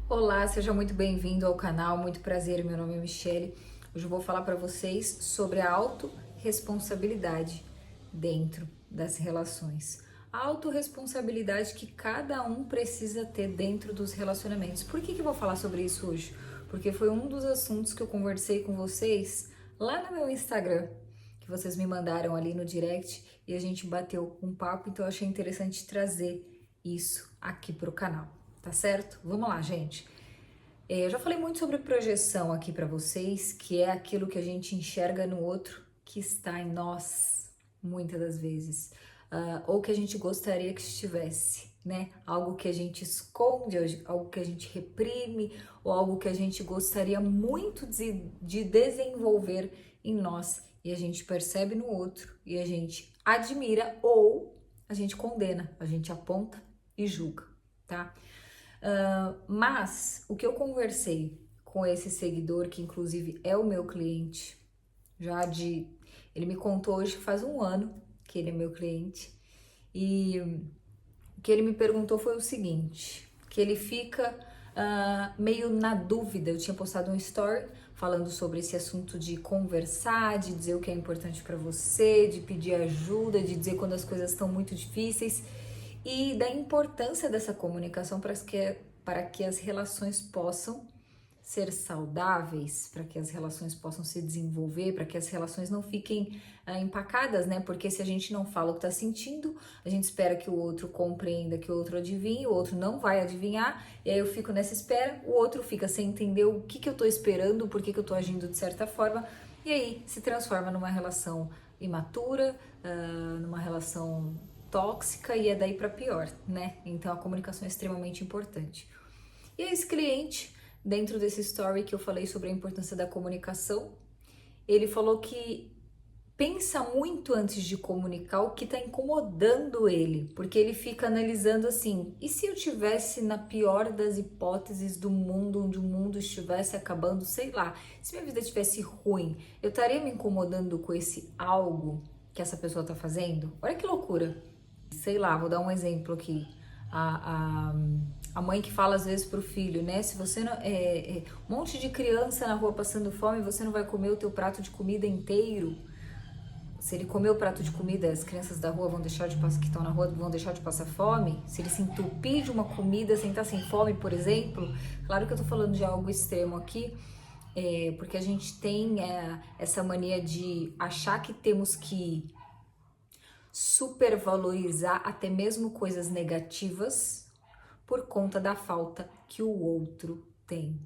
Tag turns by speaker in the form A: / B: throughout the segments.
A: Olá, seja muito bem-vindo ao canal, muito prazer, meu nome é Michele. Hoje eu vou falar para vocês sobre a autorresponsabilidade dentro das relações. A autorresponsabilidade que cada um precisa ter dentro dos relacionamentos. Por que eu vou falar sobre isso hoje? Porque foi um dos assuntos que eu conversei com vocês lá no meu Instagram, que vocês me mandaram ali no direct e a gente bateu um papo, então eu achei interessante trazer isso aqui para o canal. Tá certo? Vamos lá, gente. Eu já falei muito sobre projeção aqui para vocês, que é aquilo que a gente enxerga no outro que está em nós, muitas das vezes, ou que a gente gostaria que estivesse, né? Algo que a gente esconde, algo que a gente reprime, ou algo que a gente gostaria muito de desenvolver em nós e a gente percebe no outro e a gente admira ou a gente condena, a gente aponta e julga, tá? Mas o que eu conversei com esse seguidor, que inclusive é o meu cliente, ele me contou hoje que faz um ano que ele é meu cliente, e o que ele me perguntou foi o seguinte, que ele fica meio na dúvida. Eu tinha postado um story falando sobre esse assunto de conversar, de dizer o que é importante para você, de pedir ajuda, de dizer quando as coisas estão muito difíceis e da importância dessa comunicação para que as relações possam ser saudáveis, para que as relações possam se desenvolver, para que as relações não fiquem empacadas, né? Porque se a gente não fala o que tá sentindo, a gente espera que o outro compreenda, que o outro adivinhe, o outro não vai adivinhar, e aí eu fico nessa espera, o outro fica sem entender o que eu tô esperando, por que eu tô agindo de certa forma, e aí se transforma numa relação imatura, numa relação tóxica e é daí para pior, né? Então a comunicação é extremamente importante. E esse cliente, dentro desse story que eu falei sobre a importância da comunicação, ele falou que pensa muito antes de comunicar o que está incomodando ele, porque ele fica analisando assim: e se eu tivesse na pior das hipóteses do mundo, onde o mundo estivesse acabando, sei lá, se minha vida estivesse ruim, eu estaria me incomodando com esse algo que essa pessoa está fazendo? Olha que loucura! Sei lá, vou dar um exemplo aqui. A, a, a mãe que fala às vezes pro filho, né? Se você não. Um monte de criança na rua passando fome, você não vai comer o teu prato de comida inteiro. Se ele comer o prato de comida, as crianças da rua vão deixar de passar, que estão na rua vão deixar de passar fome. Se ele se entupir de uma comida sem estar sem fome, por exemplo, claro que eu tô falando de algo extremo aqui, porque a gente tem essa mania de achar que temos que supervalorizar até mesmo coisas negativas por conta da falta que o outro tem.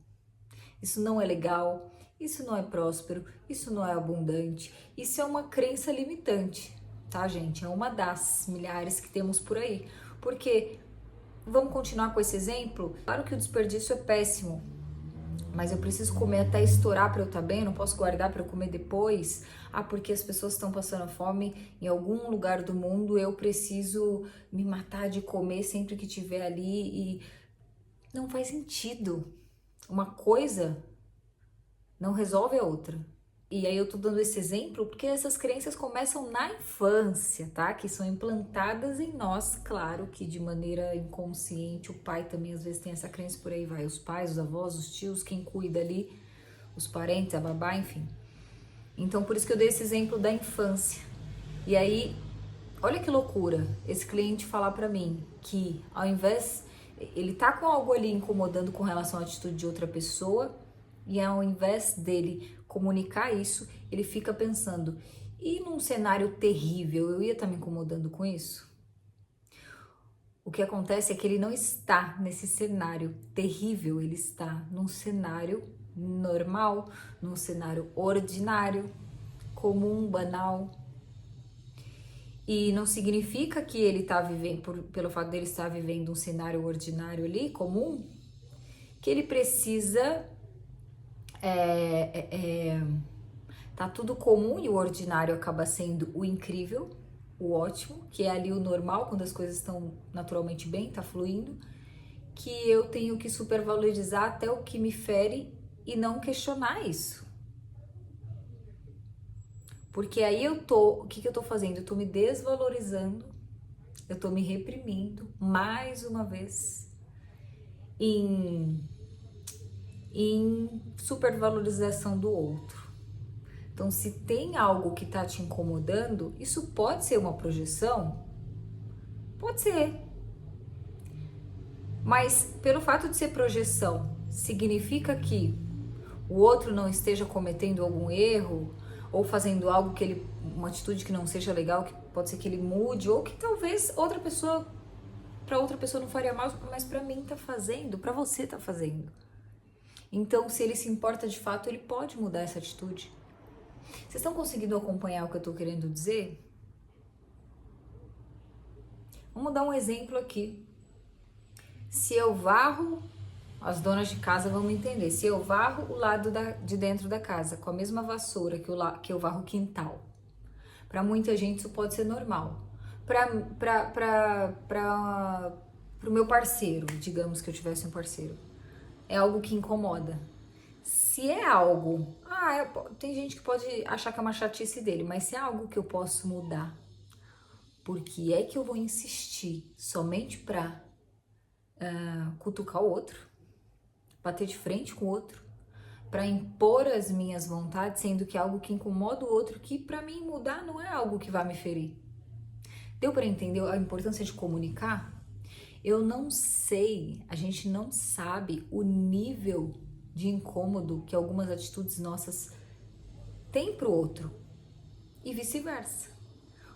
A: Isso não é legal, isso não é próspero, isso não é abundante, isso é uma crença limitante, tá, gente? É uma das milhares que temos por aí. Porque, vamos continuar com esse exemplo? Claro que o desperdício é péssimo, mas eu preciso comer até estourar para eu estar bem, eu não posso guardar para eu comer depois. Ah, porque as pessoas estão passando fome em algum lugar do mundo, eu preciso me matar de comer sempre que estiver ali e não faz sentido. Uma coisa não resolve a outra. E aí eu tô dando esse exemplo porque essas crenças começam na infância, tá? Que são implantadas em nós, claro que de maneira inconsciente. O pai também às vezes tem essa crença, por aí vai. Os pais, os avós, os tios, quem cuida ali, os parentes, a babá, enfim. Então por isso que eu dei esse exemplo da infância. E aí, olha que loucura esse cliente falar pra mim que ao invés, ele tá com algo ali incomodando com relação à atitude de outra pessoa, e ao invés dele comunicar isso, ele fica pensando: e num cenário terrível, eu ia estar me incomodando com isso? O que acontece é que ele não está nesse cenário terrível, ele está num cenário normal, num cenário ordinário, comum, banal. E não significa que ele está vivendo, pelo fato dele estar vivendo um cenário ordinário ali, comum, que ele precisa tá tudo comum e o ordinário acaba sendo o incrível, o ótimo, que é ali o normal, quando as coisas estão naturalmente bem, tá fluindo, que eu tenho que supervalorizar até o que me fere e não questionar isso. Porque aí o que eu tô fazendo? Eu tô me desvalorizando, eu tô me reprimindo mais uma vez em em supervalorização do outro. Então, se tem algo que tá te incomodando, isso pode ser uma projeção? Pode ser. Mas pelo fato de ser projeção, significa que o outro não esteja cometendo algum erro ou fazendo algo que ele, uma atitude que não seja legal, que pode ser que ele mude, ou que talvez para outra pessoa não faria mal, mas para mim tá fazendo, para você tá fazendo. Então, se ele se importa de fato, ele pode mudar essa atitude. Vocês estão conseguindo acompanhar o que eu tô querendo dizer? Vamos dar um exemplo aqui. Se eu varro, as donas de casa vão me entender. Se eu varro o lado de dentro da casa com a mesma vassoura que eu varro o quintal, para muita gente isso pode ser normal. Para o meu parceiro, digamos que eu tivesse um parceiro, é algo que incomoda. Se é algo, tem gente que pode achar que é uma chatice dele, mas se é algo que eu posso mudar, por que é que eu vou insistir somente pra cutucar o outro, bater de frente com o outro, pra impor as minhas vontades, sendo que é algo que incomoda o outro, que pra mim mudar não é algo que vai me ferir. Deu pra entender a importância de comunicar? Eu não sei, a gente não sabe o nível de incômodo que algumas atitudes nossas têm pro outro e vice-versa.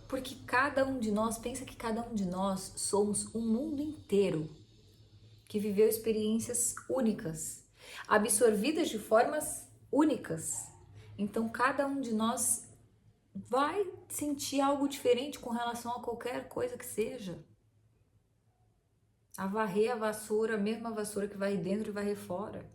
A: Porque cada um de nós, pensa que cada um de nós somos um mundo inteiro que viveu experiências únicas, absorvidas de formas únicas. Então cada um de nós vai sentir algo diferente com relação a qualquer coisa que seja. A varrer a vassoura, a mesma vassoura que vai dentro e vai fora.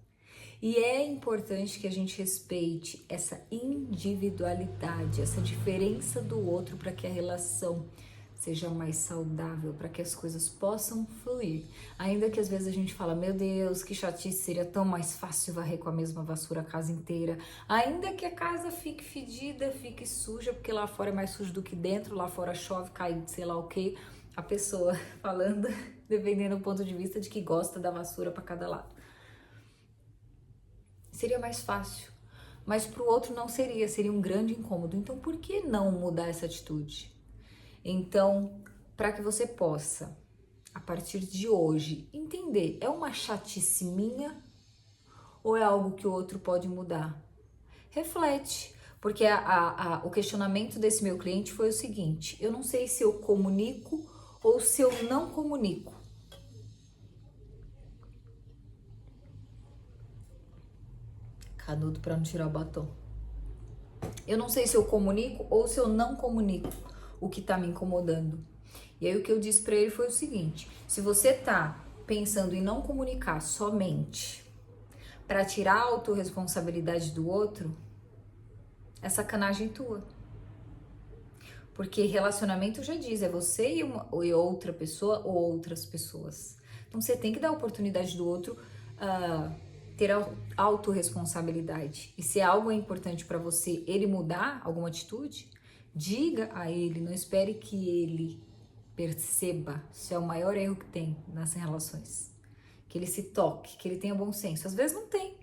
A: E é importante que a gente respeite essa individualidade, essa diferença do outro para que a relação seja mais saudável, para que as coisas possam fluir. Ainda que às vezes a gente fala, meu Deus, que chatice, seria tão mais fácil varrer com a mesma vassoura a casa inteira. Ainda que a casa fique fedida, fique suja, porque lá fora é mais sujo do que dentro, lá fora chove, cai sei lá o que. A pessoa falando, dependendo do ponto de vista de que gosta da vassoura para cada lado. Seria mais fácil, mas para o outro não seria um grande incômodo. Então, por que não mudar essa atitude? Então, para que você possa, a partir de hoje, entender, é uma chatice minha ou é algo que o outro pode mudar? Reflete, porque o questionamento desse meu cliente foi o seguinte: eu não sei se eu comunico ou se eu não comunico. Canudo para não tirar o batom. Eu não sei se eu comunico ou se eu não comunico o que tá me incomodando. E aí o que eu disse para ele foi o seguinte: se você tá pensando em não comunicar somente para tirar a autorresponsabilidade do outro, é sacanagem tua. Porque relacionamento já diz, é você e outra pessoa ou outras pessoas. Então você tem que dar a oportunidade do outro ter autorresponsabilidade. E se algo é importante para você, ele mudar alguma atitude, diga a ele, não espere que ele perceba. Isso é o maior erro que tem nas relações. Que ele se toque, que ele tenha bom senso. Às vezes não tem,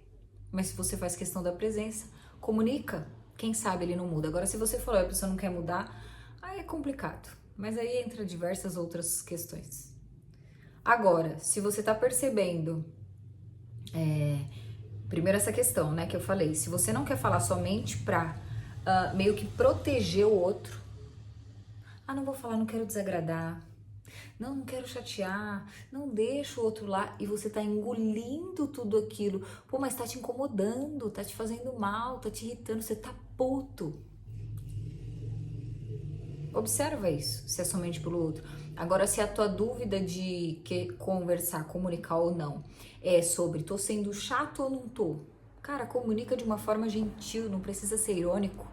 A: mas se você faz questão da presença, comunica, quem sabe ele não muda. Agora, se você falou, a pessoa não quer mudar, aí é complicado. Mas aí entra diversas outras questões. Agora, se você tá percebendo, primeiro essa questão, né, que eu falei, se você não quer falar somente pra meio que proteger o outro, não vou falar, não quero desagradar, não quero chatear, não deixa o outro lá, e você tá engolindo tudo aquilo, pô, mas tá te incomodando, tá te fazendo mal, tá te irritando, você tá puto. Observa isso, se é somente pelo outro. Agora, se a tua dúvida de conversar, comunicar ou não, é sobre tô sendo chato ou não tô, cara, comunica de uma forma gentil, não precisa ser irônico,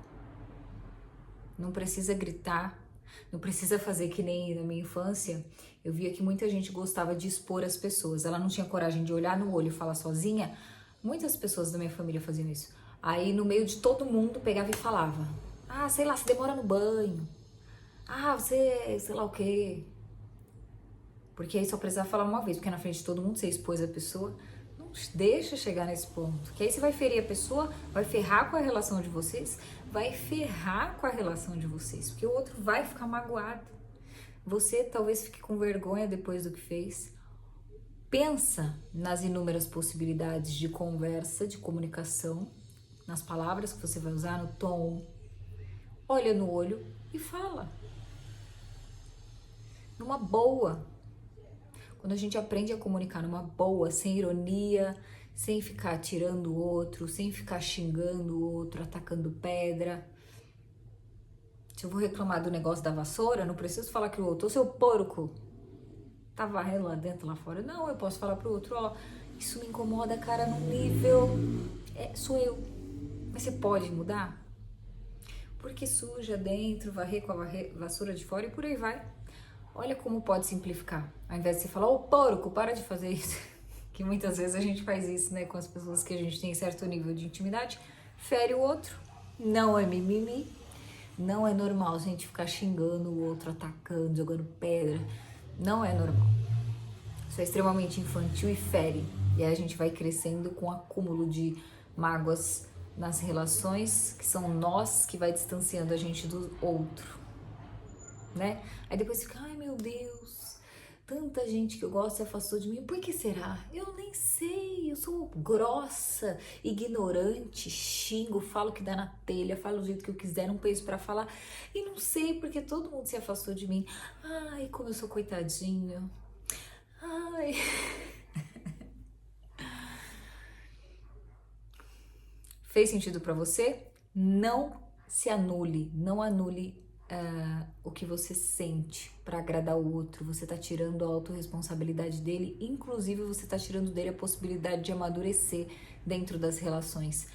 A: não precisa gritar, não precisa fazer que nem na minha infância. Eu via que muita gente gostava de expor as pessoas, ela não tinha coragem de olhar no olho e falar sozinha. Muitas pessoas da minha família faziam isso. Aí no meio de todo mundo pegava e falava, sei lá, você demora no banho, você, sei lá o quê. Porque aí só precisava falar uma vez, porque na frente de todo mundo você expôs a pessoa. Não deixa chegar nesse ponto. Que aí você vai ferir a pessoa, vai ferrar com a relação de vocês, vai ferrar com a relação de vocês, porque o outro vai ficar magoado. Você talvez fique com vergonha depois do que fez. Pensa nas inúmeras possibilidades de conversa, de comunicação, nas palavras que você vai usar, no tom. Olha no olho e fala. Numa boa. Quando a gente aprende a comunicar numa boa, sem ironia, sem ficar tirando o outro, sem ficar xingando o outro, atacando pedra. Se eu vou reclamar do negócio da vassoura, não preciso falar que o outro, ô seu porco, tá varrendo lá dentro, lá fora. Não, eu posso falar pro outro, ó, isso me incomoda, cara, num nível, sou eu. Mas você pode mudar? Porque suja dentro, varrer com a vassoura de fora e por aí vai. Olha como pode simplificar. Ao invés de você falar, ô porco, para de fazer isso. Que muitas vezes a gente faz isso, né, com as pessoas que a gente tem certo nível de intimidade, fere o outro. Não é mimimi. Não é normal a gente ficar xingando o outro, atacando, jogando pedra. Não é normal. Isso é extremamente infantil e fere. E aí a gente vai crescendo com um acúmulo de mágoas nas relações, que são nós que vai distanciando a gente do outro, né? Aí depois fica, ai meu Deus, tanta gente que eu gosto se afastou de mim, por que será? Eu nem sei, eu sou grossa, ignorante, xingo, falo que dá na telha, falo do jeito que eu quiser, não penso pra falar, e não sei porque todo mundo se afastou de mim. Ai, como eu sou coitadinho. Ai. Fez sentido pra você? Não se anule, não anule o que você sente para agradar o outro. Você tá tirando a autorresponsabilidade dele, inclusive você tá tirando dele a possibilidade de amadurecer dentro das relações,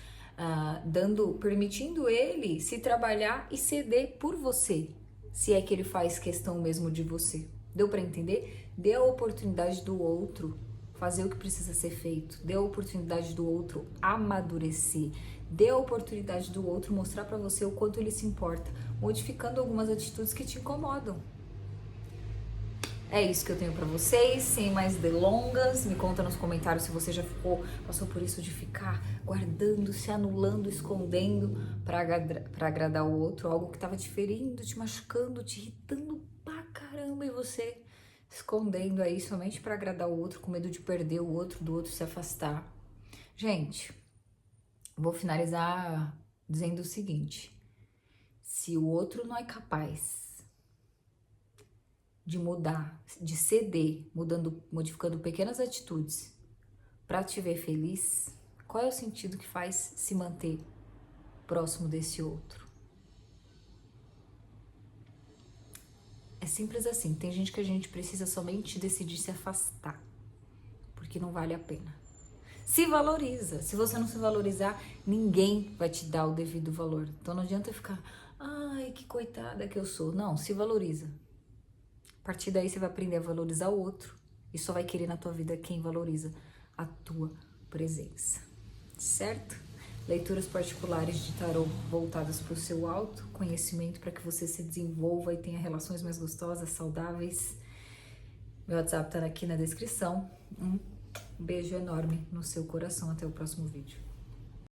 A: permitindo ele se trabalhar e ceder por você, se é que ele faz questão mesmo de você. Deu para entender? Dê a oportunidade do outro fazer o que precisa ser feito, dê a oportunidade do outro amadurecer, dê a oportunidade do outro mostrar para você o quanto ele se importa, modificando algumas atitudes que te incomodam. É isso que eu tenho para vocês, sem mais delongas. Me conta nos comentários se você já passou por isso de ficar guardando, se anulando, escondendo para agradar o outro, algo que estava te ferindo, te machucando, te irritando pra caramba, e você escondendo aí somente para agradar o outro, com medo de perder o outro, do outro se afastar. Gente, vou finalizar dizendo o seguinte: se o outro não é capaz de mudar, de ceder, modificando pequenas atitudes para te ver feliz, qual é o sentido que faz se manter próximo desse outro? É simples assim. Tem gente que a gente precisa somente decidir se afastar, porque não vale a pena. Se valoriza. Se você não se valorizar, ninguém vai te dar o devido valor. Então não adianta ficar, ai, que coitada que eu sou. Não, se valoriza. A partir daí você vai aprender a valorizar o outro e só vai querer na tua vida quem valoriza a tua presença. Certo? Leituras particulares de tarô voltadas para o seu autoconhecimento, para que você se desenvolva e tenha relações mais gostosas, saudáveis. Meu WhatsApp tá aqui na descrição. Um beijo enorme no seu coração. Até o próximo vídeo.